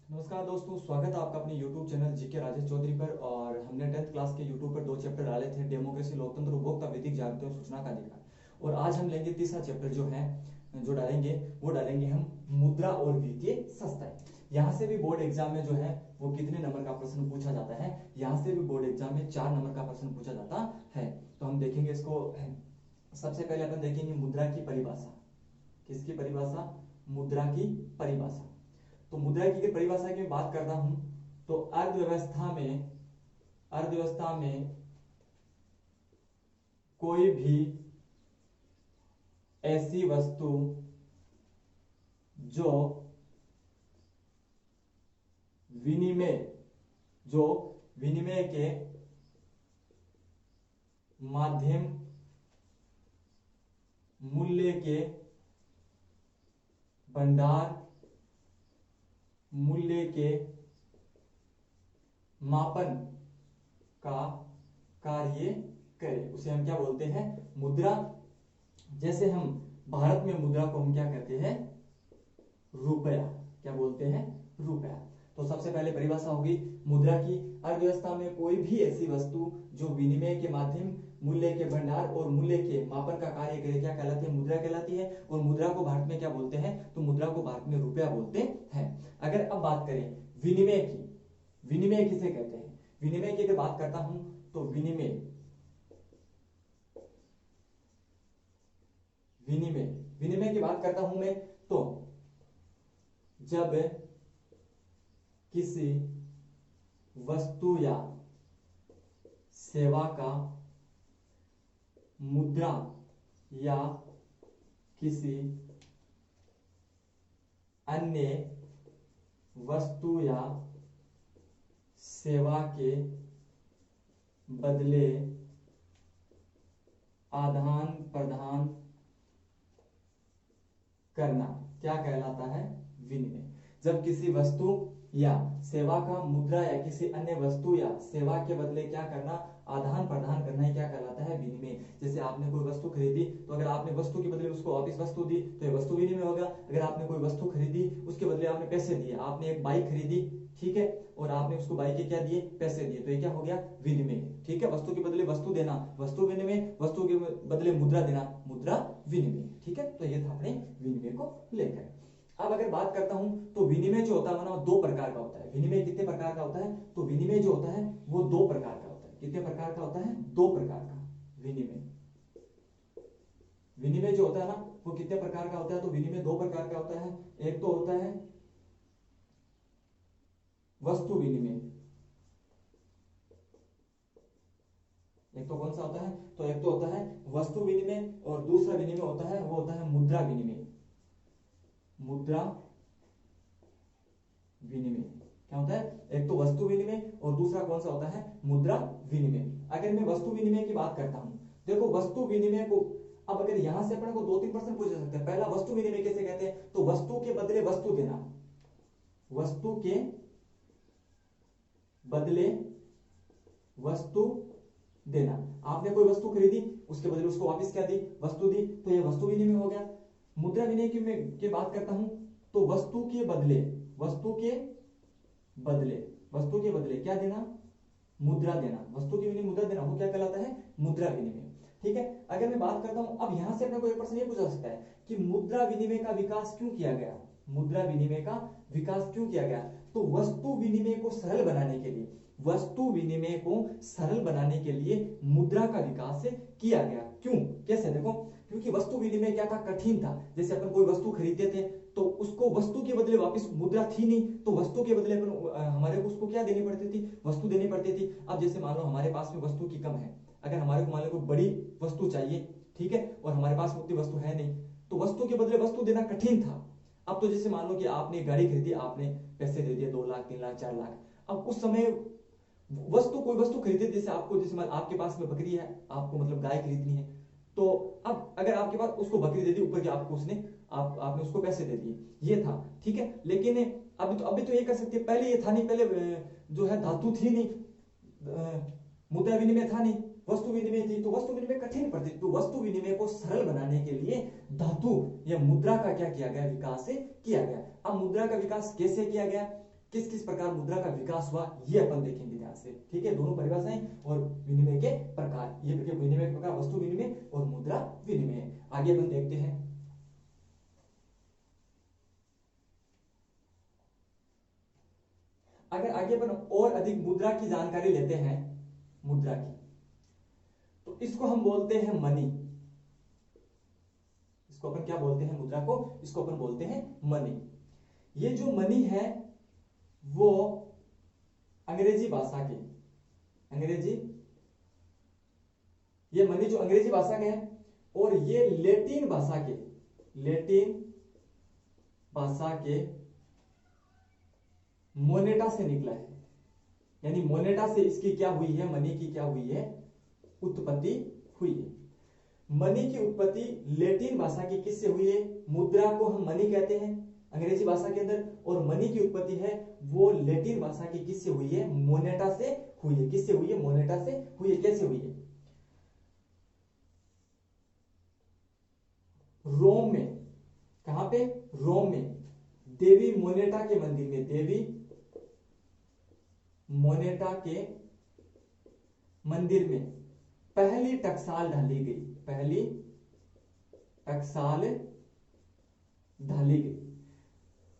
नमस्कार दोस्तों, स्वागत है आपका अपने YouTube channel GK Rajesh Chaudhary पर। और हमने 10th क्लास के YouTube पर 2 चैप्टर डाले थे, डेमोक्रेसी, लोकतंत्र, उपभोक्ता, विधिक जागरूकता और सूचना का अधिकार। और आज हम लेंगे तीसरा चैप्टर जो डालेंगे हम मुद्रा और वित्तीय संस्थाएं। यहाँ से भी बोर्ड एग्जाम में जो है वो कितने नंबर का प्रश्न पूछा जाता है, यहाँ से भी बोर्ड एग्जाम में 4 नंबर का प्रश्न पूछा जाता है। तो हम देखेंगे इसको। सबसे पहले अपन देखेंगे मुद्रा की परिभाषा। किसकी परिभाषा? मुद्रा की परिभाषा। तो मुद्रा की परिभाषा की बात करता हूं तो अर्थव्यवस्था में कोई भी ऐसी वस्तु जो विनिमय के माध्यम मूल्य के भंडार मूल्य के मापन का कार्य करे, उसे हम क्या बोलते हैं? मुद्रा। जैसे हम भारत में मुद्रा को हम क्या कहते हैं? रुपया। क्या बोलते हैं? रुपया। तो सबसे पहले परिभाषा होगी मुद्रा की। अर्थव्यवस्था में कोई भी ऐसी वस्तु जो विनिमय के माध्यम मूल्य के भंडार और मूल्य के मापन का कार्य करे, क्या कहलाती है? मुद्रा कहलाती है। और मुद्रा को भारत में क्या बोलते हैं? तो मुद्रा को भारत में रुपया बोलते हैं। अगर अब बात करें विनिमय की, विनिमय किसे कहते हैं? विनिमय की अगर बात करता हूं तो विनिमय की बात करता हूं मैं तो जब किसी वस्तु या सेवा का मुद्रा या किसी अन्य वस्तु या सेवा के बदले आदान प्रदान करना क्या कहलाता है? विनिमय। जब किसी वस्तु या सेवा का मुद्रा या किसी अन्य वस्तु या सेवा के बदले क्या करना? आदान प्रदान करना ही क्या कहलाता है? विनिमय। जैसे आपने कोई वस्तु खरीदी तो अगर आपने वस्तु के बदले उसको वापस वस्तु दी तो ये वस्तु विनिमय होगा। अगर आपने कोई वस्तु खरीदी उसके बदले आपने पैसे दिए, आपने एक बाइक खरीदी, ठीक है, और आपने उसको बाइक के क्या दिए? पैसे दिए, तो ये क्या हो गया? विनिमय। ठीक है, वस्तु के बदले वस्तु देना, वस्तु विनिमय, वस्तु के बदले मुद्रा देना, मुद्रा विनिमय। ठीक है, तो ये था अपने विनिमय को लेकर। अब अगर बात करता हूं तो विनिमय जो होता है ना, 2 प्रकार का होता है। विनिमय कितने प्रकार का होता है? तो विनिमय जो होता है वो 2 प्रकार का होता है। कितने प्रकार का होता है? 2 प्रकार का विनिमय। विनिमय जो होता है ना वो कितने प्रकार का होता है? तो विनिमय 2 प्रकार का होता है। एक तो होता है वस्तु विनिमय। एक तो कौन सा होता है? तो एक तो होता है वस्तु विनिमय और दूसरा विनिमय होता है वो होता है मुद्रा विनिमय। मुद्रा विनिमय क्या होता है? एक तो वस्तु विनिमय और दूसरा कौन सा होता है? मुद्रा विनिमय। अगर मैं वस्तु विनिमय की बात करता हूं, देखो वस्तु विनिमय को अब अगर यहां से अपने को 2-3 प्रश्न पूछे सकते हैं। पहला, वस्तु विनिमय कैसे कहते हैं? तो वस्तु के बदले वस्तु देना, वस्तु के बदले वस्तु देना। आपने कोई वस्तु खरीदी, उसके बदले उसको वापस क्या दी? वस्तु दी, तो यह वस्तु विनिमय हो गया। मुद्रा विनिमय की बात करता हूं तो वस्तु के बदले क्या देना? मुद्रा देना। वस्तु के विनिमय मुद्रा देना, वो क्या कहलाता है? मुद्रा विनिमय। ठीक है, अगर मैं बात करता हूं, अब यहां से अपने को एक प्रश्न ये पूछा सकता है कि मुद्रा विनिमय का विकास क्यों किया गया? मुद्रा विनिमय का विकास क्यों किया गया? तो वस्तु विनिमय को सरल बनाने के लिए, वस्तु विनिमय को सरल बनाने के लिए मुद्रा का विकास किया गया। क्यों? कैसे? देखो, क्योंकि वस्तु विनिमय क्या था? कठिन था। जैसे अपन कोई वस्तु खरीदते थे तो उसको वस्तु के बदले वापस मुद्रा थी नहीं, तो वस्तु के बदले हमारे को उसको क्या देनी पड़ती थी? वस्तु देनी पड़ती थी। अब जैसे मान लो हमारे पास में वस्तु की कम है, अगर हमारे को मान लो कोई बड़ी वस्तु चाहिए, ठीक है, और हमारे पास उतनी वस्तु है नहीं, तो वस्तु के बदले वस्तु देना कठिन था। अब तो जैसे मान लो कि आपने गाड़ी खरीदी, आपने पैसे दे दिए 2 लाख, 3 लाख, 4 लाख। अब उस समय कोई वस्तु खरीदे, जैसे आपको, जैसे आपके पास में बकरी है, आपको मतलब गाय खरीदनी है, तो अब अगर आपके पास उसको बकरी दे दी, ऊपर के आपको आपने उसको पैसे दे दिए, ये था। ठीक है, लेकिन अभी तो ये कर सकते हैं, पहले ये था नहीं, पहले जो है धातु थी नहीं, मुद्रा विनिमय था नहीं, वस्तु विनिमय थी, तो वस्तु विनिमय कठिन पड़ती। तो वस्तु विनिमय को सरल बनाने के लिए धातु या मुद्रा का क्या किया गया? विकास किया गया। अब मुद्रा का विकास कैसे किया गया? किस किस प्रकार मुद्रा का विकास हुआ ये अपन देखेंगे ध्यान से, ठीक है। दोनों परिभाषाएं और विनिमय के प्रकार, ये विनिमय के प्रकार वस्तु विनिमय और मुद्रा विनिमय। आगे अपन देखते हैं। अगर आगे अपन और अधिक मुद्रा की जानकारी लेते हैं, मुद्रा की, तो इसको हम बोलते हैं मनी। इसको अपन क्या बोलते हैं, मुद्रा को, इसको अपन बोलते हैं मनी। ये जो मनी है वो अंग्रेजी भाषा के, ये मनी जो अंग्रेजी भाषा के है और ये लैटिन भाषा के मोनेटा से निकला है। यानी मोनेटा से इसकी क्या हुई है, मनी की क्या हुई है, उत्पत्ति हुई है। मनी की उत्पत्ति लैटिन भाषा की किससे हुई है, मुद्रा को हम मनी कहते हैं अंग्रेजी भाषा के अंदर, और मनी की उत्पत्ति है वो लैटिन भाषा की किससे हुई है, मोनेटा से हुई है। किससे हुई है, मोनेटा से हुई है। कैसे हुई है, रोम में, कहां पे, रोम में देवी मोनेटा के मंदिर में, देवी मोनेटा के मंदिर में पहली टकसाल ढाली गई, पहली टकसाल ढाली गई।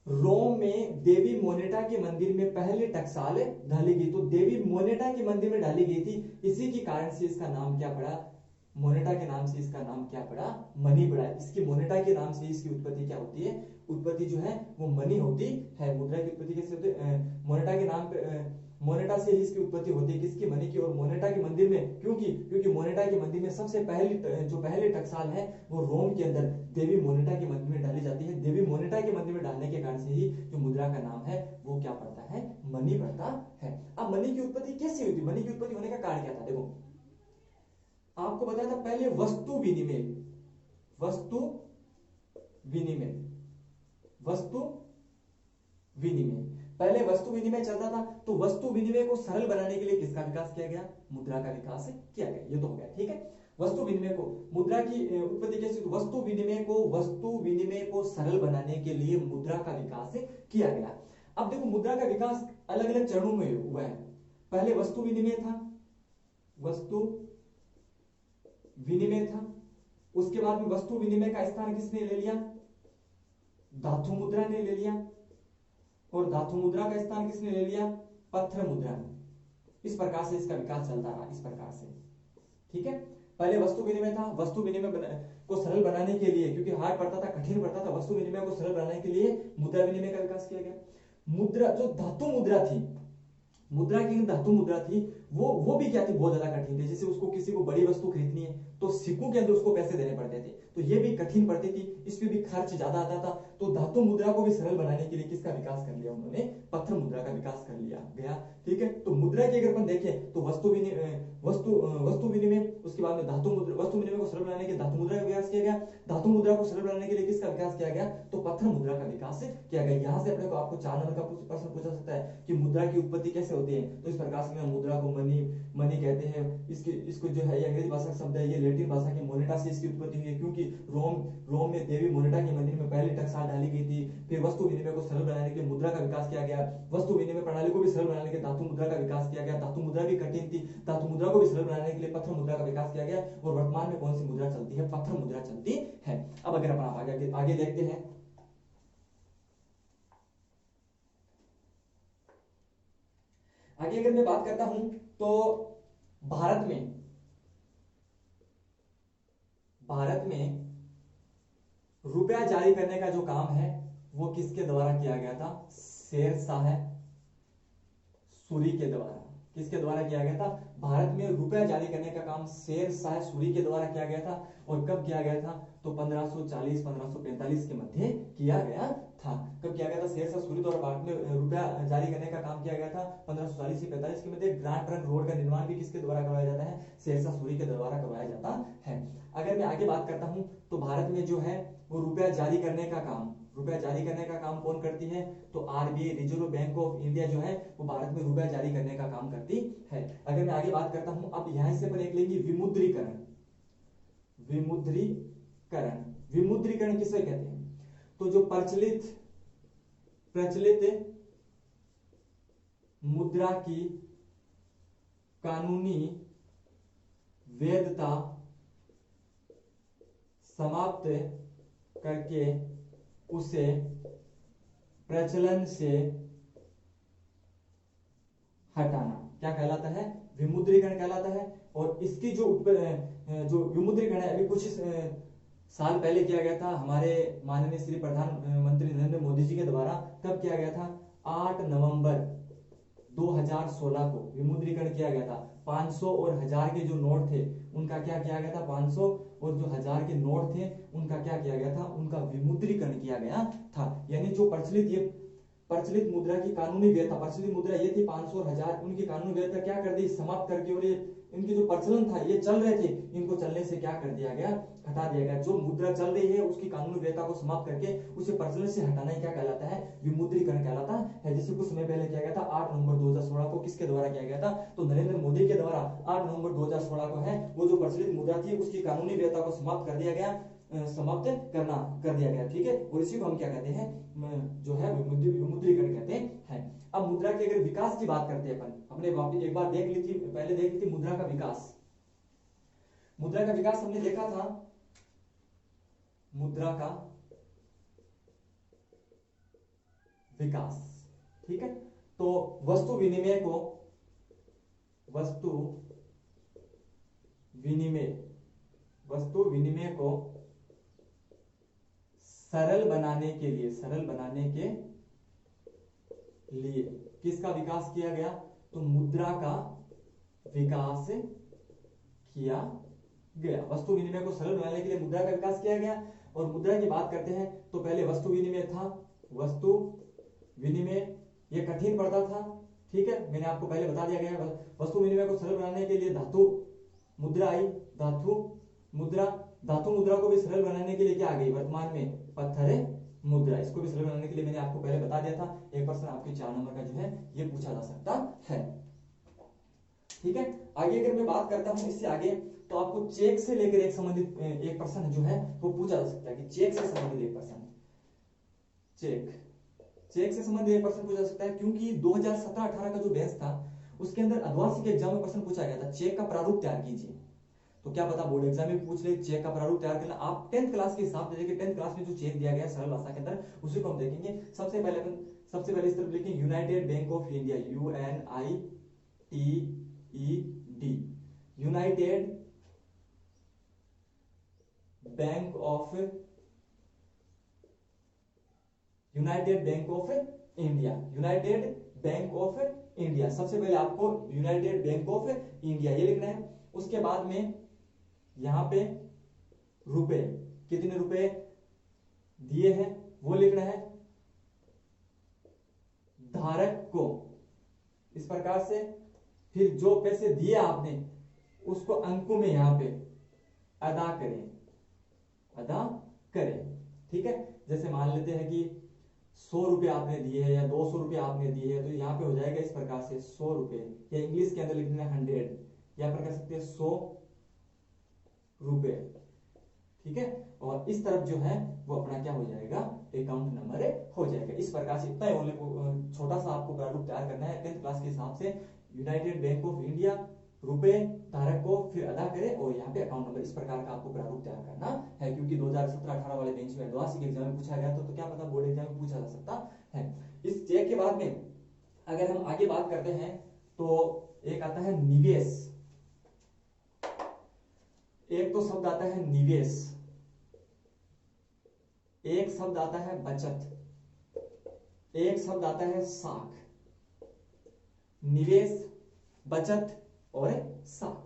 रोम में देवी मोनेटा के मंदिर में पहली टकसाल ढाली गई, तो देवी मोनेटा के मंदिर में डाली गई थी, इसी के कारण से इसका नाम क्या पड़ा, मोनेटा के नाम से इसका नाम क्या पड़ा, मनी पड़ा। इसकी मोनेटा के नाम से इसकी उत्पत्ति क्या होती है, उत्पत्ति जो है वो मनी होती है। मुद्रा की उत्पत्ति कैसे होती है, मोनेटा के नाम पे, मोनेटा से ही इसकी उत्पत्ति होती है, किसकी, मनी की। और मोनेटा के मंदिर में क्योंकि मोनेटा के मंदिर में सबसे पहली टकसाल है वो रोम के अंदर देवी मोनेटा के मंदिर में डाली जाती है। देवी मोनेटा के मंदिर में डालने के कारण से ही जो मुद्रा का नाम है वो क्या पड़ता है, मनी पड़ता है। अब मनी की उत्पत्ति कैसे हुई थी, मनी की उत्पत्ति होने का कारण क्या था, देखो आपको बताया था पहले वस्तु विनिमय, वस्तु विनिमय पहले वस्तु विनिमय चलता था, तो वस्तु विनिमय को सरल बनाने के लिए किसका विकास किया गया, मुद्रा का विकास किया गया। ये तो हो गया, ठीक है। वस्तु विनिमय को, मुद्रा की उत्पत्ति कैसे, वस्तु विनिमय को सरल बनाने के लिए मुद्रा का विकास किया गया। अब देखो मुद्रा का विकास अलग अलग चरणों में हुआ है। पहले वस्तु विनिमय था, उसके बाद में वस्तु विनिमय का स्थान किसने ले लिया, धातु मुद्रा ने ले लिया, और धातु मुद्रा का स्थान किसने ले लिया, पत्थर मुद्रा ने। इस प्रकार से इसका विकास चलता रहा, इस प्रकार से, ठीक है। पहले वस्तु विनिमय था, वस्तु विनिमय को सरल बनाने के लिए, क्योंकि हार्ड पड़ता था, कठिन पड़ता था, वस्तु विनिमय को सरल बनाने के लिए मुद्रा विनिमय का विकास किया गया। मुद्रा जो धातु मुद्रा थी, मुद्रा की धातु मुद्रा थी वो भी क्या थी, बहुत ज्यादा कठिन थी। जैसे उसको किसी को बड़ी वस्तु खरीदनी है तो सिक्कों के अंदर उसको पैसे देने पड़ते थे, तो ये भी कठिन पड़ती थी, इस पे भी खर्च ज्यादा आता था। तो धातु मुद्रा को भी सरल बनाने के लिए किसका विकास कर लिया उन्होंने, पत्थर मुद्रा का विकास कर लिया गया, ठीक है। तो मुद्रा की अगर अपन देखें तो वस्तु विनिमय, उसके बाद में धातु मुद्रा, वस्तु विनिमय को सरल बनाने के लिए धातु मुद्रा का विकास किया गया, धातु मुद्रा को सरल बनाने के लिए किसका विकास किया गया, तो पत्थर मुद्रा का विकास किया गया। यहाँ से अपने को आपको 4 नंबर का प्रश्न पूछा सकता है कि मुद्रा की उत्पत्ति कैसे होती है, तो इस प्रकार से मुद्रा को मनी कहते हैं। इसको जो है ये अंग्रेजी भाषा का शब्द है, ये लैटिन भाषा की मोनेटा से इसकी उत्पत्ति हुई है, क्योंकि रोम में देवी मोनेटा के मंदिर में पहली टकसाल डाली गई थी। फिर वस्तु विनिमय को सरल बनाने के लिए मुद्रा का विकास किया गया, वस्तु विनिमय प्रणाली को भी सरल बनाने के लिए धातु मुद्रा का विकास किया गया, धातु मुद्रा भी कठिन थी, धातु मुद्रा को भी सरल बनाने के लिए पत्थर मुद्रा का विकास किया गया, और वर्तमान में कौन सी मुद्रा चलती है, पत्थर मुद्रा चलती है। अब अगर अपन आगे देखते हैं, आगे अगर मैं बात करता हूं तो भारत में रुपया जारी करने का जो काम है वो किसके द्वारा किया गया था, शेरशाह सूरी के द्वारा। किसके द्वारा किया गया था, भारत में रुपया जारी करने का काम शेरशाह सूरी के द्वारा किया गया था। और कब किया गया था, तो 1540-1545 के मध्य किया गया था। कब किया गया था, शेरशाह सूरी द्वारा भारत में रुपया जारी करने का काम किया गया था 1540 से 45 के मध्य। ग्रांड ट्रंक रोड का निर्माण भी किसके द्वारा करवाया जाता है, शेरशाह सूरी के द्वारा करवाया जाता है। अगर मैं आगे बात करता हूं तो भारत में जो है वो रुपया जारी करने का काम कौन करती है, तो RBI, reserve bank of India जो है वो भारत में रुपया जारी करने का काम करती है। अगर मैं आगे बात करता हूं, अब यहां से अपन एक लेंगे विमुद्रीकरण। विमुद्रीकरण किसे कहते हैं, तो जो प्रचलित मुद्रा की कानूनी वैधता समाप्त करके उसे प्रचलन से हटाना क्या कहलाता है? विमुद्रीकरण कहलाता है। और इसकी जो विमुद्रीकरण है अभी कुछ साल पहले किया गया था हमारे माननीय श्री प्रधानमंत्री नरेंद्र मोदी जी के द्वारा। कब किया गया था? 8 नवंबर 2016 को विमुद्रीकरण किया गया था। 500 और 1000 के जो नोट थे उनका क्या किया गया था? 500 और जो 1000 के नोट थे उनका क्या किया गया था? उनका विमुद्रीकरण किया गया था। यानी जो प्रचलित मुद्रा की कानूनी वैधता, प्रचलित मुद्रा ये थी 500 और 1000, उनकी कानूनी वैधता क्या कर दी? समाप्त करके, और ये इनकी जो प्रचलन था ये चल रहे थे, इनको चलने से क्या कर दिया गया? हटा दिया गया। जो मुद्रा चल रही है उसकी कानूनी वैधता को समाप्त करके उसे प्रचलन से हटाना ही क्या कहलाता है? विमुद्रीकरण कहलाता है। जिसे कुछ समय पहले किया गया था 8 नवंबर 2016 को। किसके द्वारा किया गया था? तो नरेंद्र मोदी के द्वारा 8 नवंबर 2016 को है वो जो प्रचलित मुद्रा थी उसकी कानूनी वैधता को समाप्त कर दिया गया, समाप्त कर दिया गया। ठीक है, और इसी को हम क्या कहते हैं? जो है विमुद्रीकरण कहते हैं। अब मुद्रा के अगर विकास की बात करते हैं अपन, हमने वापस एक बार देख ली थी, पहले देख ली थी मुद्रा का विकास। मुद्रा का विकास हमने देखा था, मुद्रा का विकास। ठीक है, तो वस्तु विनिमय को सरल बनाने के लिए किसका विकास किया गया? तो मुद्रा का विकास किया गया। वस्तु विनिमय को सरल बनाने के लिए मुद्रा का विकास किया गया। और मुद्रा की बात करते हैं तो पहले वस्तु विनिमय था। वस्तु विनिमय ये कठिन पड़ता था। ठीक है, मैंने आपको पहले बता दिया गया। वस्तु विनिमय को सरल बनाने के लिए धातु मुद्रा आई। धातु मुद्रा को भी सरल बनाने के लिए क्या आ गई वर्तमान में? पत्थर मुद्रा। इसको भी सरल बनाने के लिए मैंने आपको पहले बता दिया था। एक प्रश्न आपके 4 नंबर का जो है ये पूछा जा सकता है। ठीक है, आगे अगर मैं बात करता हूं इससे आगे, तो आपको चेक से लेकर एक संबंधित एक प्रश्न जो है वो पूछा जा सकता है कि चेक से संबंधित एक प्रश्न, चेक से संबंधित एक प्रश्न पूछा जा सकता है। क्योंकि 2017-18 का जो बैच था उसके अंदर अर्धवार्षिक एग्जाम में प्रश्न पूछा गया था, चेक का प्रारूप तैयार कीजिए। तो क्या पता बोर्ड एग्जाम में पूछ ले चेक का प्रारूप तैयार करना। आप 10th क्लास के हिसाब से देखिए, 10th क्लास में जो चेक दिया गया सरल भाषा के अंदर उसी को हम देखेंगे। सबसे पहले इस तरफ लिखेंगे United bank of India, UNITED, United bank of India. सबसे पहले आपको यूनाइटेड बैंक ऑफ इंडिया ये लिखना है। उसके बाद में यहां पे रुपए, कितने रुपए दिए हैं वो लिखना है। धारक को इस प्रकार से, फिर जो पैसे दिए आपने उसको अंकों में यहां पे अदा करें। ठीक है, जैसे मान लेते हैं कि 100 रुपए आपने दिए हैं या 200 रुपए आपने दिए हैं, तो यहाँ पे हो जाएगा इस प्रकार से 100 रुपए, या इंग्लिश के अंदर लिखना है 100, यहाँ पर कर सकते हैं 100 रुपए। ठीक है, और इस तरफ जो है वो अपना क्या हो जाएगा? अकाउंट नंबर हो जाएगा। इस प्रकार से इतना छोटा सा आपको प्रारूप तैयार करना है 10th क्लास के हिसाब से। यूनाइटेड बैंक ऑफ इंडिया, रुपए, धारक को फिर अदा करें और यहाँ पे अकाउंट नंबर। इस प्रकार का आपको प्रारूप तैयार करना है, क्योंकि 2017-18 वाले बेंच में द्विभाषिक एग्जाम में पूछा गया था, तो क्या पता बोर्ड एग्जाम में पूछा जा सकता है। इस चेक के बाद में अगर हम आगे बात करते हैं तो एक आता है निवेश। एक तो शब्द आता है निवेश, एक शब्द आता है बचत, एक शब्द आता है साख। निवेश, बचत और साख।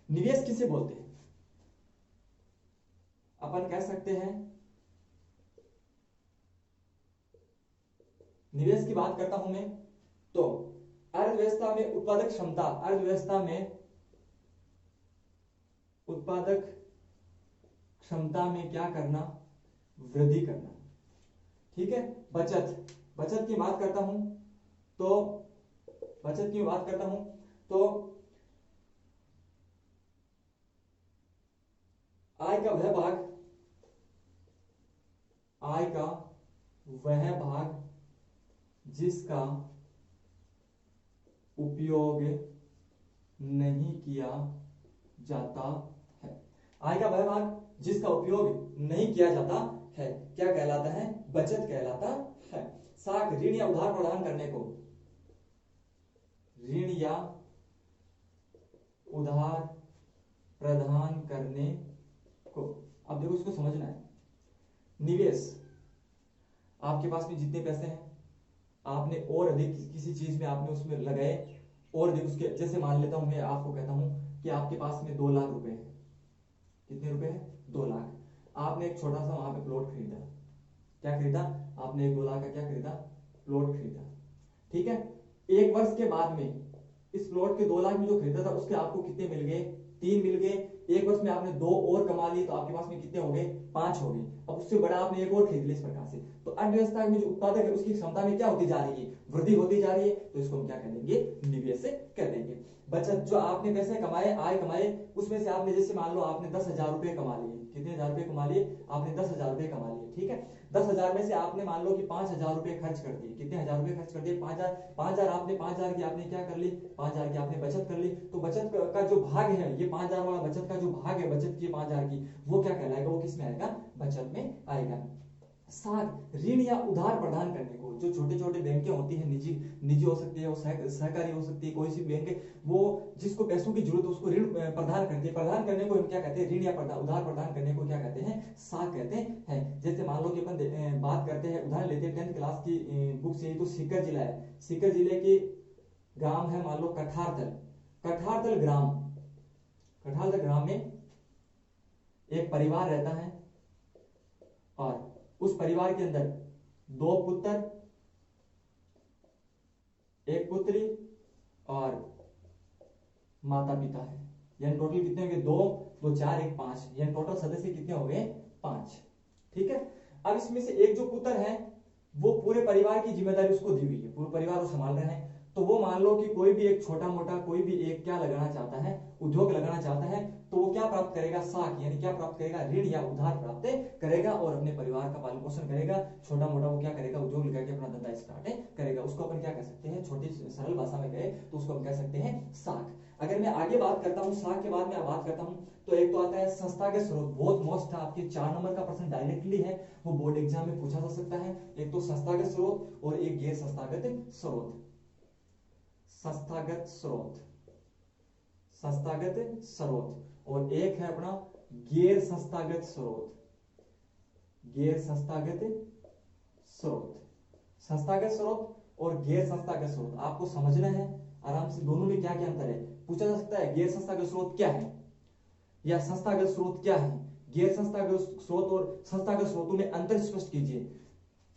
निवेश किसे बोलते हैं? अपन कह सकते हैं, निवेश की बात करता हूं मैं तो अर्थव्यवस्था में उत्पादक क्षमता, अर्थव्यवस्था में उत्पादक क्षमता में क्या करना? वृद्धि करना। ठीक है, बचत की बात करता हूं तो आय का वह भाग जिसका उपयोग नहीं किया जाता है। आएगा वह भाग जिसका उपयोग नहीं किया जाता है, क्या कहलाता है? बचत कहलाता है। साख ऋण या उधार प्रदान करने को, ऋण या उधार प्रदान करने को, अब देखो इसको समझना है। निवेश, आपके पास में जितने पैसे हैं आपने और अधिक किसी चीज में आपने उसमें लगाए और अधिक उसके, जैसे मान लेता हूं मैं आपको कहता हूं कि आपके पास में 2 लाख रुपए हैं। कितने रुपए हैं? 2 लाख। आपने एक छोटा सा वहां पे प्लॉट खरीदा। क्या खरीदा? आपने एक 2 लाख का क्या खरीदा? प्लॉट खरीदा। ठीक है, 1 वर्ष के बाद में इस प्लॉट के 2 लाख में जो खरीदा था उसके आपको कितने मिल गए? 3 मिल गए। 1 वर्ष में आपने 2 और कमा लिए तो आपके पास में कितने हो गए? 5 हो गए। अब उससे बड़ा आपने एक और खरीद लिया। इस प्रकार से तो अर्थव्यवस्था में जो उत्पादक है उसकी क्षमता में क्या होती जा रही है? वृद्धि होती जा रही है। तो इसको हम क्या कह देंगे? निवेश कह देंगे। बचत, जो आपने पैसे कमाए, आय कमाए, उसमें से आपने जैसे मान लो आपने 10,000 रुपए कमा लिए। कितने हजार रुपए कमा लिए? आपने 10,000 रुपए कमा लिए। ठीक है, 10,000 में से आपने मान लो कि 5,000 रुपए खर्च कर दिए। कितने हजार रुपए खर्च कर दिए? 5,000 आपने 5,000 की आपने क्या कर ली? 5,000 की आपने बचत कर ली। तो बचत का जो भाग है, ये 5,000 वाला बचत का जो भाग है बचत की 5,000 की, वो क्या कहलाएगा? वो किस में आएगा? बचत में आएगा। साथ ऋण या उधार प्रदान करने को, जो छोटे छोटे बैंकें होती है, निजी हो सकती है, वो सहकारी हो सकती है, कोई सी बैंक है, वो जिसको पैसों की जरूरत है उसको ऋण प्रदान करती है। प्रदान करने को हम क्या कहते हैं? ऋण या उधार प्रदान करने को क्या कहते हैं? साख कहते हैं। जैसे मान लो कि अपन बात करते हैं, उदाहरण लेते हैं 10th क्लास की बुक से, तो सीकर जिला है। सीकर जिले के ग्राम है मान लो कठारतल। कठारतल ग्राम में एक परिवार रहता है और उस परिवार के अंदर 2 पुत्र, 1 पुत्री और माता पिता है। यानी टोटल कितने होंगे? 2 2 4 1 5, यानी टोटल सदस्य कितने हो गए? 5। ठीक है, अब इसमें से एक जो पुत्र है वो पूरे परिवार की जिम्मेदारी उसको दी हुई है, पूरे परिवार को संभाल रहे हैं। तो वो मान लो कि कोई भी एक छोटा मोटा कोई भी एक क्या लगाना चाहता है? उद्योग लगाना चाहता है। तो वो क्या प्राप्त करेगा? साख, यानी क्या प्राप्त करेगा? ऋण या उधार प्राप्त करेगा और अपने परिवार का पालन पोषण करेगा। छोटा मोटा वो क्या करेगा? उद्योग लगा के अपना धंधा स्टार्ट करेगा। उसको अपन क्या कह सकते हैं? छोटी सरल भाषा में कहे तो उसको हम कह सकते हैं साख। अगर मैं आगे बात करता हूँ साख के बाद में बात करता हूँ, तो एक तो आता है संस्थागत स्रोत। बहुत मोस्ट आपके 4 नंबर का प्रश्न डायरेक्टली है, वो बोर्ड एग्जाम में पूछा जा सकता है। एक तो संस्थागत स्रोत और एक गैर संस्थागत स्रोत। संस्थागत स्रोत और एक है अपना गैर संस्थागत स्रोत। संस्थागत स्रोत और गैर संस्थागत स्रोत आपको समझना है आराम से। दोनों में क्या क्या अंतर है पूछा जा सकता है। गैर संस्थागत स्रोत क्या है या संस्थागत स्रोत क्या है? गैर संस्थागत स्रोत और संस्थागत स्रोतों में अंतर स्पष्ट कीजिए।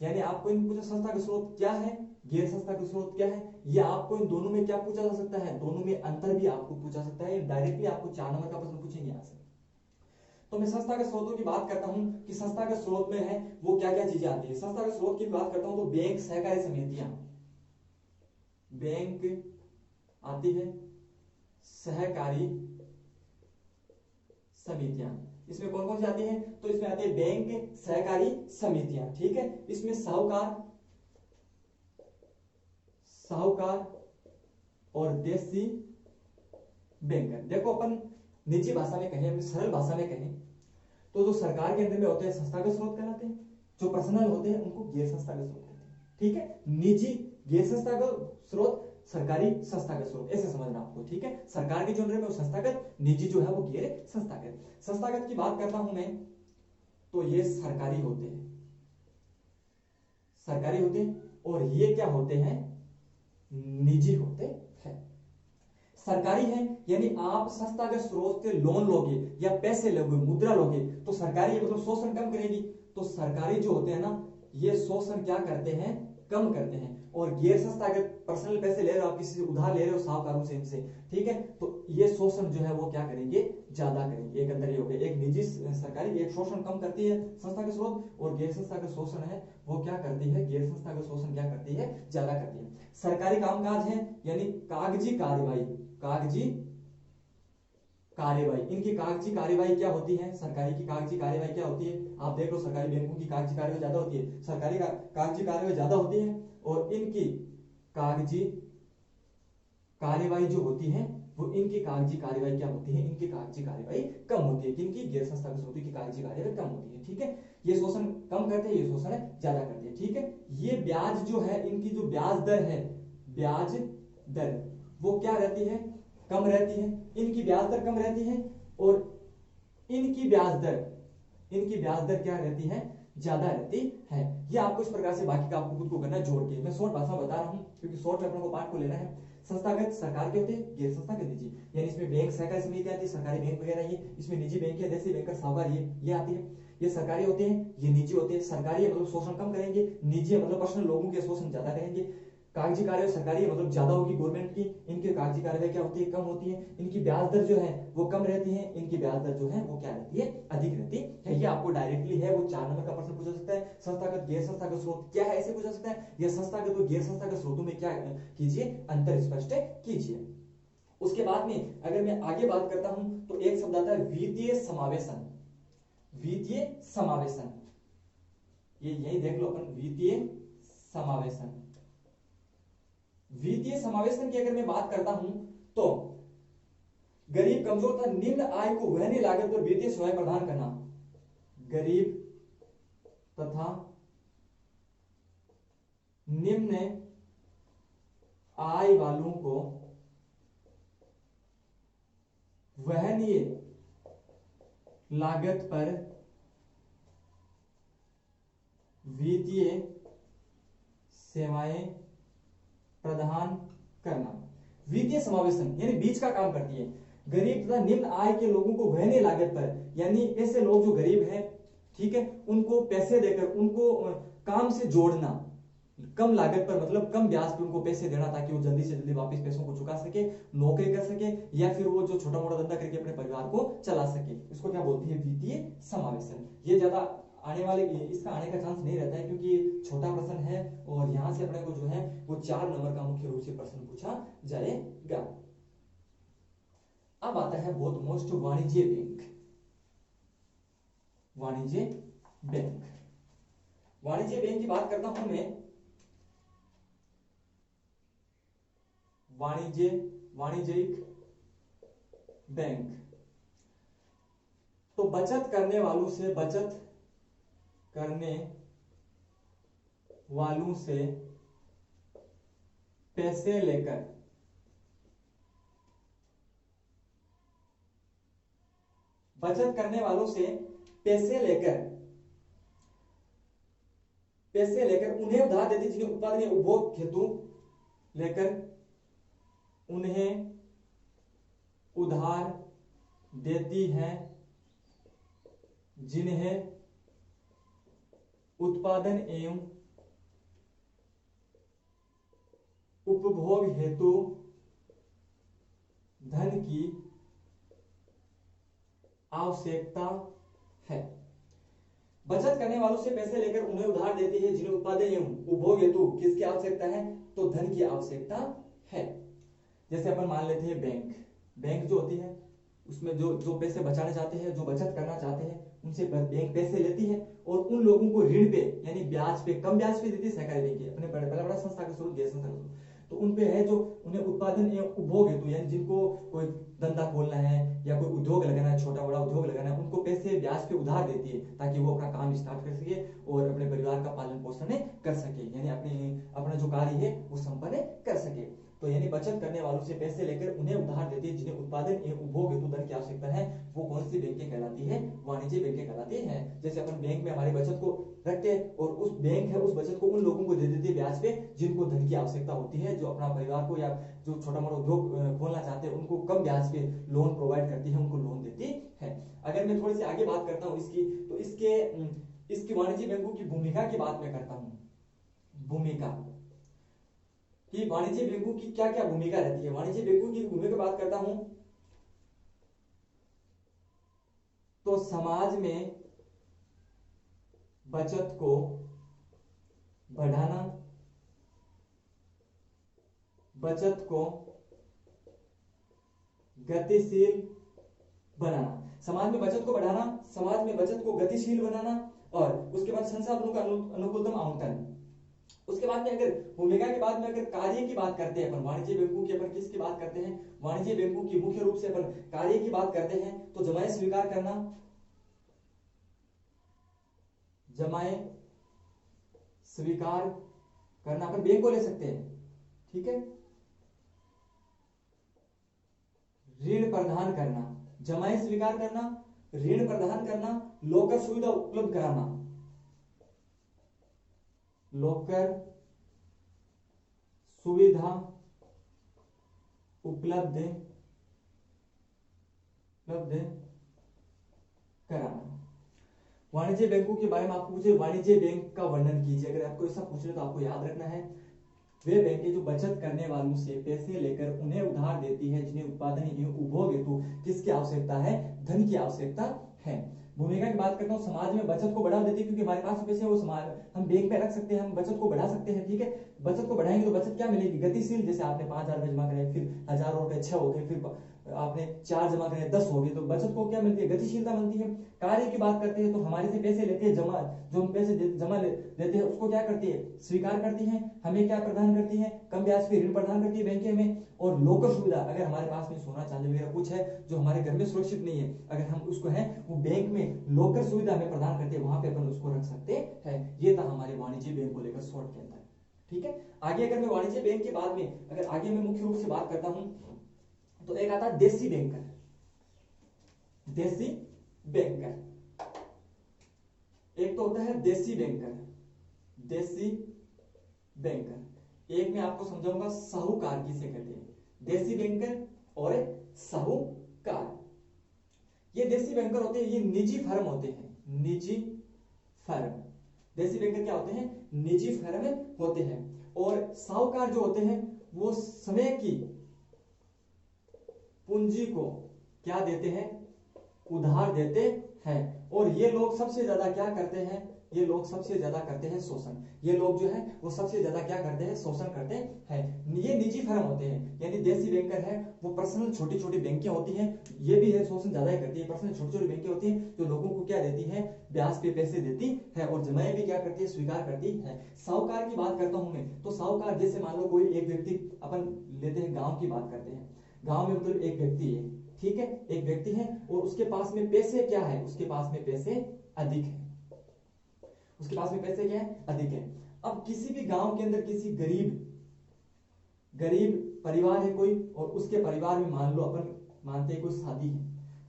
यानी आपको इन पूछा संस्थागत स्रोत क्या है, गैर संस्थागत स्रोत क्या है, या आपको इन दोनों में क्या पूछा जा सकता है? दोनों में अंतर भी आपको पूछा सकता है। डायरेक्टली आपको 4 नंबर का प्रश्न पूछेंगे यहां से। तो मैं संस्थागत स्रोतों की बात करता हूं कि संस्थागत स्रोत में है वो क्या क्या चीजें आती है। संस्थागत स्रोत की बात करता हूं तो बैंक, सहकारी समितियां, बैंक आती है, सहकारी समितियां। इसमें कौन कौन सी आती हैं? तो इसमें आती है बैंक, सहकारी समितियां। ठीक है, इसमें साहूकार और देसी बैंकर। देखो अपन निजी भाषा में कहें, अपनी सरल भाषा में कहें तो जो सरकार के अंदर में होते हैं संस्थागत स्रोत कहलाते हैं, जो पर्सनल होते हैं उनको गैर संस्थागत स्रोत कहते हैं। ठीक है, निजी गैर संस्थागत स्रोत, सरकारी संस्थागत स्रोत, ऐसे समझना आपको। ठीक है, सरकार के जो अंदर में वो संस्थागत, निजी जो है वो गैर संस्थागत। संस्थागत की बात करता हूं मैं तो ये सरकारी होते हैं, और ये क्या होते हैं? निजी होते हैं। सरकारी है यानी आप संस्थागत स्रोत से लोन लोगे या पैसे लोगे, मुद्रा लोगे, तो सरकारी मतलब शोषण कम करेगी। तो सरकारी जो होते हैं ना, ये शोषण क्या करते हैं? कम करते हैं। और गैर संस्थागत पर्सनल पैसे ले रहे हो आप, किसी से उधार ले रहे हो साहूकारों से, इनसे, ठीक है, तो ये शोषण जो है वो क्या करेंगे? ज्यादा करेंगे। एक अंदर ये हो गया, एक निजी सरकारी, एक शोषण कम करती है संस्थागत स्रोत, और गैर संस्थागत शोषण है वो क्या करती है? गैर संस्थागत शोषण क्या करती है? ज्यादा करती है। सरकारी कामकाज है यानी कागजी कार्यवाही, इनकी कागजी कार्यवाही क्या होती है? सरकारी की कागजी कार्यवाही क्या होती है? आप देख लो सरकारी बैंकों की कागजी कार्यवाही ज्यादा होती है, सरकारी कागजी कार्यवाही ज्यादा होती है, और इनकी कागजी कार्यवाही जो होती है वो इनकी कागजी कार्यवाही क्या होती है, इनकी कागजी कार्यवाही कम होती है, किनकी, गैर संस्थागत स्रोतों की कागजी कार्यवाही कम होती है। ठीक है, ये शोषण कम करते हैं, ये शोषण ज्यादा करते हैं। ठीक है, ये ब्याज जो है, इनकी जो ब्याज दर है, ब्याज दर वो क्या रहती है, कम रहती है, इनकी ब्याज दर कम रहती है, और इनकी ब्याज दर क्या रहती है, ज्यादा रहती है। ये आपको इस प्रकार से बाकी का आपको खुद को करना है जोड़ के, मैं शॉर्ट भाषा में बता रहा हूं क्योंकि शॉर्ट में अपने को पार्ट को लेना है। संस्थागत सरकार के होते हैं, गैर संस्थागत निजी, यानी इसमें बैंक सहकारी समिति आती है, सरकारी बैंक वगैरह, ये इसमें निजी बैंक है जैसे बैंकर साहूकार, ये आती है। ये सरकारी होते हैं, ये निजी होते हैं। सरकारी है मतलब शोषण कम करेंगे, निजी है मतलब पर्सनल लोगों के शोषण ज्यादा करेंगे। कागजी कार्रवाई सरकारी है मतलब ज्यादा होगी गवर्नमेंट की, इनकी कागजी कार्रवाई क्या होती है, कम होती है। इनकी ब्याज दर जो है वो कम रहती है, इनकी ब्याज दर जो है वो क्या रहती है, अधिक रहती है। ये आपको डायरेक्टली है वो 4 नंबर का प्रश्न पूछा सकता है। संस्थागत गैर संस्थागत स्रोत क्या है, ऐसे पूछा सकता है। या संस्थागत और गैर संस्थागत स्रोतों में क्या कीजिए, अंतर स्पष्ट कीजिए। उसके बाद में अगर मैं आगे बात करता हूं तो एक शब्द आता है वित्तीय समावेशन। वित्तीय समावेशन, ये यही देख लो अपन, वित्तीय समावेशन। वित्तीय समावेशन की अगर मैं बात करता हूं तो गरीब, कमजोर तथा निम्न आय को वहनीय लागत पर वित्तीय सेवाएं प्रदान करना। गरीब तथा निम्न आय वालों को वहनीय लागत पर वित्तीय सेवाएं प्रदान करना। वित्तीय समावेशन यानी बीच का काम करती है। गरीब तथा निम्न आय के लोगों को वहनीय लागत पर, यानी ऐसे लोग जो गरीब हैं, ठीक है, उनको पैसे देकर उनको काम से जोड़ना, कम लागत पर मतलब कम ब्याज पर उनको पैसे देना ताकि वो जल्दी से जल्दी वापस पैसों को चुका सके, नौकरी कर सके, या फिर वो जो छोटा मोटा धंधा करके अपने परिवार को चला सके। इसको क्या बोलती है, वित्तीय समावेशन। ये ज्यादा आने वाले, इसका आने का चांस नहीं रहता है क्योंकि छोटा प्रश्न है और यहां से अपने को जो है वो 4 नंबर का मुख्य रूप से प्रश्न पूछा जाएगा। अब आता है बहुत मोस्ट, वाणिज्य बैंक। वाणिज्य बैंक, वाणिज्य बैंक की बात करता हूं मैं। वाणिज्यिक बैंक तो बचत करने वालों से पैसे लेकर उन्हें उधार देती, जिन्हें उत्पादन या उपभोग हेतु लेकर उन्हें उधार देती है, जिन्हें उत्पादन एवं उपभोग हेतु धन की आवश्यकता है। बचत करने वालों से पैसे लेकर उन्हें उधार देती है, जिन्हें उत्पादन एवं उपभोग हेतु किसकी आवश्यकता है, तो धन की आवश्यकता है। जैसे अपन मान लेते हैं बैंक जो होती है उसमें जो पैसे बचाना चाहते हैं, जो बचत करना चाहते हैं, उनसे बैंक पैसे लेती है और उन लोगों को ऋण पे यानी ब्याज पे, कम ब्याज पे देती है सहकारी बैंक अपने बड़ा संस्था के स्रोत, गैर संस्था के स्रोत। तो उनपे है जो उन्हें उत्पादन एवं उपभोग हेतु, यानी जिनको कोई धंधा खोलना है या कोई उद्योग लगाना है, छोटा बड़ा उद्योग लगाना है, उनको पैसे ब्याज पे उधार देती है ताकि वो अपना काम स्टार्ट कर सके और अपने परिवार का पालन पोषण कर सके, यानी अपना जो कार्य है वो संपन्न कर सके। तो यानी बचत करने वालों से पैसे लेकर उन्हें उधार देती है, जिन्हें उत्पादन एवं उपभोग हेतु धन की आवश्यकता है, वो कौन सी बैंकें कहलाती है, वाणिज्य बैंकें कहलाती हैं। जैसे अपन बैंक में हमारी बचत को रख के और उस बैंक है उस बचत को उन लोगों को दे देती है ब्याज पे जिनको धन की आवश्यकता होती है, जो अपना परिवार को या जो छोटा मोटा उद्योग खोलना चाहते हैं उनको कम ब्याज पे लोन प्रोवाइड करती है, उनको लोन देती है। अगर मैं थोड़ी सी आगे बात करता हूँ इसकी, तो इसकी वाणिज्य बैंकों की भूमिका की बात मैं करता हूँ। भूमिका कि वाणिज्य बैंकों की क्या क्या भूमिका रहती है। वाणिज्य बैंकों की भूमिका बात करता हूं तो समाज में बचत को बढ़ाना, बचत को गतिशील बनाना, समाज में बचत को बढ़ाना, समाज में बचत को गतिशील बनाना, और उसके बाद संसाधनों का अनुकूलतम आवंटन, उसके बाद में अगर भूमिका के बाद में अगर कार्य की बात करते हैं अपन, वाणिज्य बैंकों की अपन किसकी बात करते हैं, वाणिज्य बैंकों की मुख्य रूप से अपन कार्य की बात करते हैं, तो जमाए स्वीकार करना, जमाए स्वीकार करना, अपन बैंक को ले सकते हैं, ठीक है। ऋण प्रदान करना, जमाए स्वीकार करना, ऋण प्रदान करना, लोकर सुविधा उपलब्ध कराना, लोकर सुविधा उपलब्ध कराना। वाणिज्य बैंकों के बारे में आपको पूछे, वाणिज्य बैंक का वर्णन कीजिए, अगर आपको ऐसा पूछ रहे तो आपको याद रखना है वे बैंकें जो बचत करने वालों से पैसे लेकर उन्हें उधार देती है जिन्हें उत्पादन एवं उपभोग हेतु किसकी आवश्यकता है, धन की आवश्यकता है। भूमिका की बात करता हूँ, समाज में बचत को बढ़ावा देती है, क्योंकि हमारे पास पैसे वो समाज हम बैंक में रख सकते हैं, हम बचत को बढ़ा सकते हैं, ठीक है। बचत को बढ़ाएंगे तो बचत क्या मिलेगी, गतिशील, जैसे आपने 5,000 जमा कराए, फिर 1,000 रुपए 6 हो गए, फिर आपने 4 जमा कराए 10 हो गए, तो बचत को क्या मिलती है, गतिशीलता मिलती है। कार्य की बात करते हैं तो हमारे से पैसे लेते हैं, जमा जो हम पैसे जमा लेते हैं उसको क्या करती है, स्वीकार करती है, हमें क्या प्रदान करती है, कम ब्याज पे ऋण प्रदान करती है बैंक हमें। और लोकर सुविधा, अगर हमारे पास में सोना चांदी वगैरह कुछ है जो हमारे घर में सुरक्षित नहीं है, अगर हम उसको है वो बैंक में लोकर सुविधा हमें प्रदान करती है, वहां पे अपन उसको रख सकते हैं। ये था हमारे वाणिज्य बैंक को लेकर शॉर्ट के अंदर, ठीक है। आगे अगर मैं वाणिज्य बैंक के बाद में अगर आगे मैं मुख्य रूप से बात करता हूं तो एक आता है देसी बैंकर, देसी बैंकर, एक तो होता है देसी बैंकर, देसी बैंकर, एक मैं आपको समझाऊंगा साहूकार किसे कहते हैं, देसी बैंकर और साहूकार। ये देसी बैंकर होते हैं, ये निजी फर्म होते हैं, निजी फर्म। देसी बैंकर क्या होते हैं, निजी फर्म होते हैं। और साहूकार जो होते हैं वो समय की पूंजी को क्या देते हैं, उधार देते हैं। और ये लोग सबसे ज्यादा क्या करते हैं, ये लोग सबसे ज्यादा करते हैं शोषण, ये लोग जो है वो सबसे ज्यादा क्या करते हैं, शोषण करते हैं। ये निजी फर्म होते हैं, यानी देसी बैंकर है वो पर्सनल छोटी छोटी बैंकें होती हैं, ये भी है शोषण ज्यादा ही करती है। पर्सनल छोटी छोटी बैंकें होती हैं जो लोगों को क्या देती है, ब्याज पे पैसे देती है और जमाएं भी क्या करती है, स्वीकार करती है। साहूकार की बात करता हूं मैं, तो साहूकार जैसे मान लो कोई एक व्यक्ति, अपन लेते हैं गाँव की बात करते हैं, गाँव में मतलब एक व्यक्ति है, ठीक है, एक व्यक्ति है और उसके पास में पैसे क्या है, उसके पास में पैसे अधिक है, उसके पास में पैसे क्या है, अधिक है। अब किसी भी गांव के अंदर किसी गरीब परिवार है कोई, और उसके परिवार में मान लो अपन मानते हैं कोई शादी है,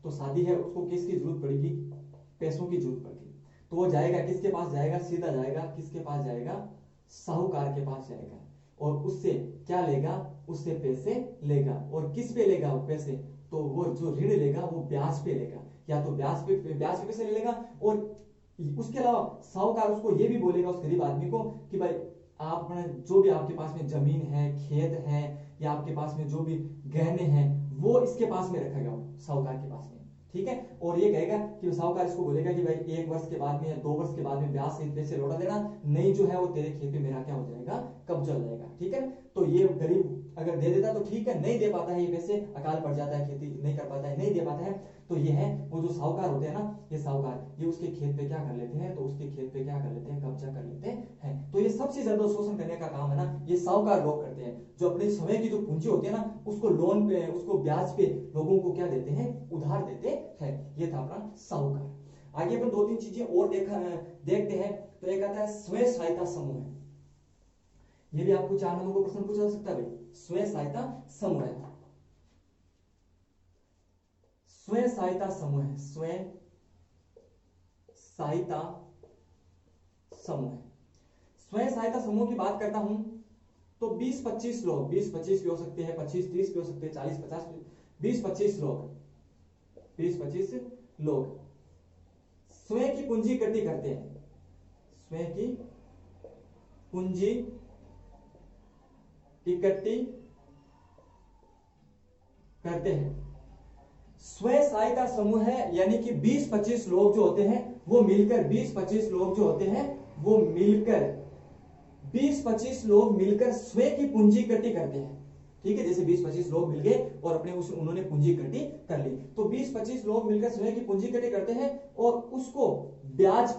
तो शादी है उसको किसकी जरूरत पड़ेगी, पैसों की जरूरत पड़ेगी, तो वो जाएगा किसके पास जाएगा, सीधा जाएगा किसके पास जाएगा, साहूकार के पास जाएगा और उससे क्या लेगा, उससे पैसे लेगा। और किस पे लेगा वो पैसे, तो वो जो ऋण लेगा वो ब्याज पे लेगा, या तो ब्याज पे पैसे ले लेगा। और उसके अलावा साहूकार उसको ये भी बोलेगा उस गरीब आदमी को कि भाई आप जो भी आपके पास में जमीन है, खेत है, या आपके पास में जो भी गहने हैं वो इसके पास में रखेगा साहूकार के पास में, ठीक है। और ये कहेगा कि साहूकार इसको बोलेगा कि भाई 1 वर्ष के बाद में या 2 वर्ष के बाद में ब्याज सहित पैसे लौटा देना, नहीं जो है वो तेरे खेत पे मेरा क्या हो जाएगा, कब्जा हो जाएगा, ठीक है। तो ये गरीब अगर दे देता तो ठीक है, नहीं दे पाता है ये पैसे, अकाल पड़ जाता है, खेती नहीं कर पाता है, नहीं दे पाता है, तो ये है वो जो साहूकार होते हैं ना, ये साहूकार ये उसके खेत पे क्या कर लेते हैं, तो उसके खेत पे क्या कर लेते हैं, कब्जा कर लेते हैं। तो ये सबसे ज्यादा शोषण करने का काम है ना, ये साहूकार लोग करते हैं, जो अपने समय की जो पूंजी होती है ना उसको लोन पे, उसको ब्याज पे लोगों को क्या देते हैं, उधार देते हैं। ये था अपना साहूकार। आगे अपन 2-3 चीजें और देखते हैं। तो एक आता है स्वयं सहायता समूह, ये भी आपको 4 नंबर को प्रश्न पूछा जा सकता है भाई, स्वयं सहायता समूह है, स्वयं सहायता समूह है, स्वयं सहायता समूह है। स्वयं सहायता समूह की बात करता हूं तो 20-25 लोग, 20-25 भी हो सकते हैं, 25-30 भी हो सकते हैं, 40-50, 20-25 लोग स्वयं की पूंजी इकट्ठी करते हैं, स्वयं की पूंजी इकट्ठी करते हैं। स्वयं सहायता समूह है, यानी कि 20-25 लोग जो होते हैं वो मिलकर, 20-25 लोग जो होते हैं वो मिलकर, 20-25 लोग मिलकर स्वयं की पूंजी इकट्ठी करते हैं, ठीक है। जैसे 20-25 लोग मिल गए और अपने उन्होंने पूंजी इकट्ठी कर ली, तो 20-25 लोग मिलकर स्वयं की पूंजी इकट्ठी करते हैं और उसको ब्याज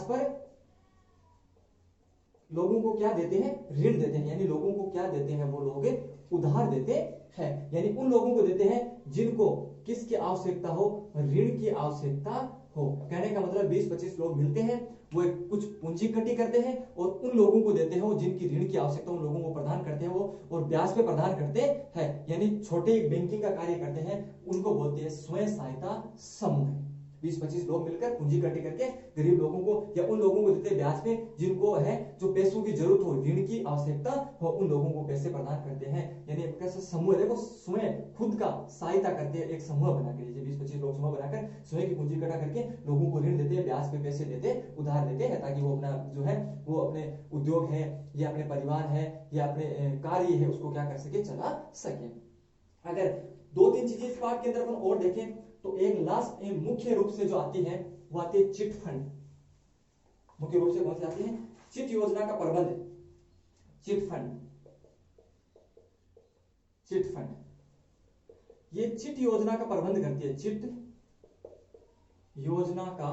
पर लोगों को क्या देते हैं, ऋण देते हैं, यानी लोगों को क्या देते हैं, वो लोग उधार देते हैं, यानी उन लोगों को देते हैं जिनको किसकी आवश्यकता हो, ऋण की आवश्यकता हो। कहने का मतलब 20-25 लोग मिलते हैं, वो कुछ पूंजी इकट्ठी करते हैं और उन लोगों को देते हैं जिनकी ऋण की आवश्यकता, उन लोगों को प्रदान करते हैं वो, और ब्याज पे प्रदान करते हैं, यानी छोटे बैंकिंग का कार्य करते हैं, उनको बोलते हैं स्वयं सहायता समूह। 20-25 लोग मिलकर पूंजी इकट्ठी करके गरीब लोगों को या उन लोगों को देते हैं ब्याज पे जिनको है जो पैसों की जरूरत हो, ऋण की आवश्यकता हो, उन लोगों को पैसे प्रदान करते हैं। यानी एक कैसा समूह, देखो स्वयं खुद का सहायता करते हैं, एक समूह बनाकर, जैसे 20-25 लोग समूह बनाकर स्वयं की पूंजी इकट्ठा करके लोगों को ऋण देते हैं, ब्याज पे पैसे देते हैं, उधार देते हैं, ताकि वो अपना जो है वो अपने उद्योग है या अपने परिवार है या अपने कार्य है उसको क्या कर सके, चला सके। अगर 2-3 चीजें इस पार्ट के अंदर अपन और देखें तो एक लास्ट मुख्य रूप से जो आती है वो आती है चिट फंड। मुख्य रूप से कौन सी आती है, चिट योजना का प्रबंध, चिट फंड, चिट फंड। ये चिट योजना का प्रबंध करती है, चिट योजना का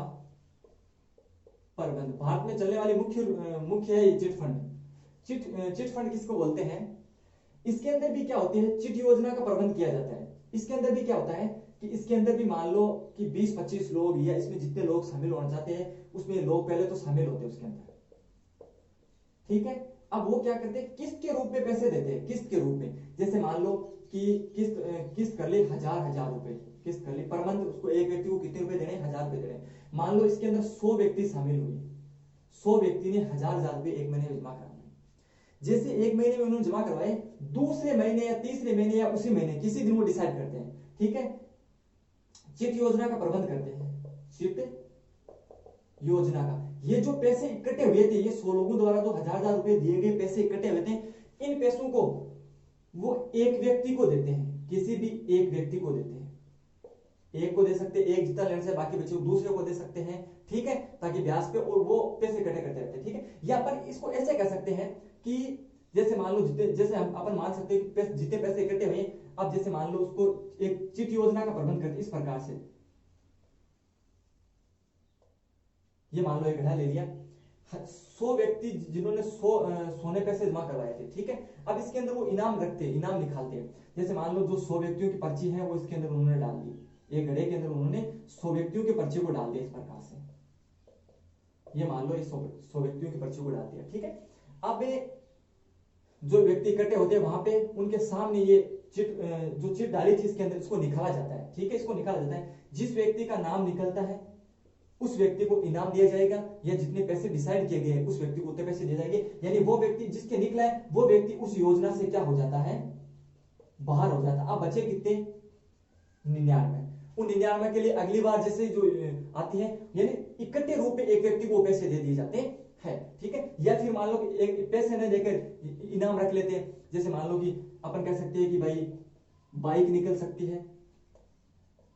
प्रबंध। भारत में चलने वाली मुख्य है ये चिट फंड। चिट फंड किसको बोलते हैं, इसके अंदर भी क्या होती है, चिट योजना का प्रबंध किया जाता है। इसके अंदर भी क्या होता है कि इसके अंदर भी मान लो कि 20-25 लोग या इसमें जितने लोग शामिल होना चाहते हैं उसमें लोग पहले तो शामिल होते हैं उसके अंदर, ठीक है। अब वो क्या करते हैं, किस्त के रूप में पैसे देते हैं, किस्त के रूप में। जैसे मान लो कि किस्त कर ले 1000 रुपए किस्त कर ली पर मंथ, उसको एक व्यक्ति को कितने रुपए देने, 1000 रुपए देने। मान लो इसके अंदर 100 व्यक्ति शामिल हुए, 100 व्यक्ति ने 1000 रुपए एक महीने में जमा कराए। जैसे एक महीने में उन्होंने जमा करवाए, दूसरे महीने या तीसरे महीने या उसी महीने किसी दिन वो डिसाइड करते हैं, ठीक है, चिट योजना का प्रबंध करते हैं, चिट योजना का। ये जो पैसे इकट्ठे हुए थे, ये 100 लोगों द्वारा जो 1000 रुपए दिए गए पैसे इकट्ठे हुए थे, इन पैसों को वो एक व्यक्ति को देते हैं, किसी भी एक व्यक्ति को देते हैं। एक को दे सकते हैं, एक जितना लेने से बाकी बचे दूसरे को दे सकते हैं, ठीक है, ताकि ब्याज पे और वो पैसे इकट्ठे करते रहते हैं, ठीक है। या अपन इसको ऐसे कह सकते हैं कि जैसे मान लो जैसे हम अपन मान सकते हैं कि जितने पैसे इकट्ठे हुए, अब जैसे मान लो उसको एक चिट योजना का प्रबंध करते इस प्रकार से, ये मान लो एक घड़ा ले लिया, 100 व्यक्ति जिन्होंने 100 सोने पैसे जमा करवाए थे, ठीक है। अब इसके अंदर वो इनाम रखते हैं, इनाम निकालते हैं। जैसे मान लो जो 100 व्यक्तियों की पर्ची है वो इसके अंदर उन्होंने डाल दी, एक घड़े के अंदर उन्होंने 100 व्यक्तियों की पर्ची को डाल दिया इस प्रकार से, ये मान लो 100 व्यक्तियों की पर्ची को डाल दिया, ठीक है। अब जो व्यक्ति इकट्ठे होते हैं वहां पे उनके सामने ये जो चिट डाली थी इसके अंदर इसको निकाला जाता है, ठीक है, इसको निकाला जाता है। जिस व्यक्ति का नाम निकलता है उस व्यक्ति को इनाम दिया जाएगा, या जितने पैसे डिसाइड किए गए उस व्यक्ति को उतने पैसे दिए जाएंगे। यानी वो व्यक्ति जिसके निकला है वो व्यक्ति उस योजना से क्या हो जाता है, बाहर हो जाता है। अब बचे कितने, 99। उन 99 के लिए अगली बार जैसे जो आती है, यानी इकट्ठे रूप में एक व्यक्ति को पैसे दे दिए जाते हैं, ठीक है। या फिर मान लो कि एक पैसे न देकर इनाम रख लेते हैं। जैसे मान लो कि अपन कह सकते हैं कि भाई बाइक निकल सकती है,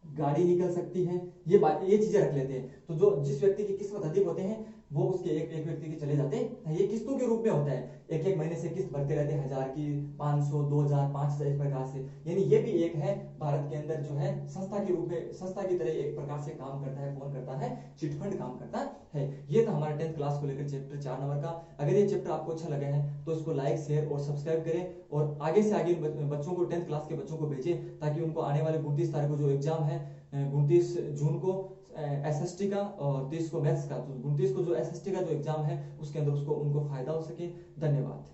गाड़ी निकल सकती है, ये चीजें रख लेते हैं। तो जो जिस व्यक्ति की किस्मत अधिक होते हैं वो उसके एक व्यक्ति के चले जाते हैं। ये किस्तों के रूप में होता है, एक महीने से किस्त भरते रहते हैं, 1000 की, 500, 2000, 5000 इस प्रकार से। यानी ये भी एक है भारत के अंदर जो है संस्था के रूप में, संस्था की तरह एक प्रकार से काम करता है। कौन करता है, चिटफंड काम करता है। ये था हमारा 10th क्लास को लेकर चैप्टर 4 नंबर का। अगर ये चैप्टर आपको अच्छा लगा है तो इसको लाइक, शेयर और सब्सक्राइब करें, और आगे से आगे बच्चों को 10th क्लास के बच्चों को भेजें, ताकि उनको आने वाले 29 तारीख को जो एग्जाम है, 29 जून को एसएसटी का और 30 को मैथ्स का, तो 29 को जो एसएसटी का जो एग्जाम है उसके अंदर उसको उनको फायदा हो सके। धन्यवाद।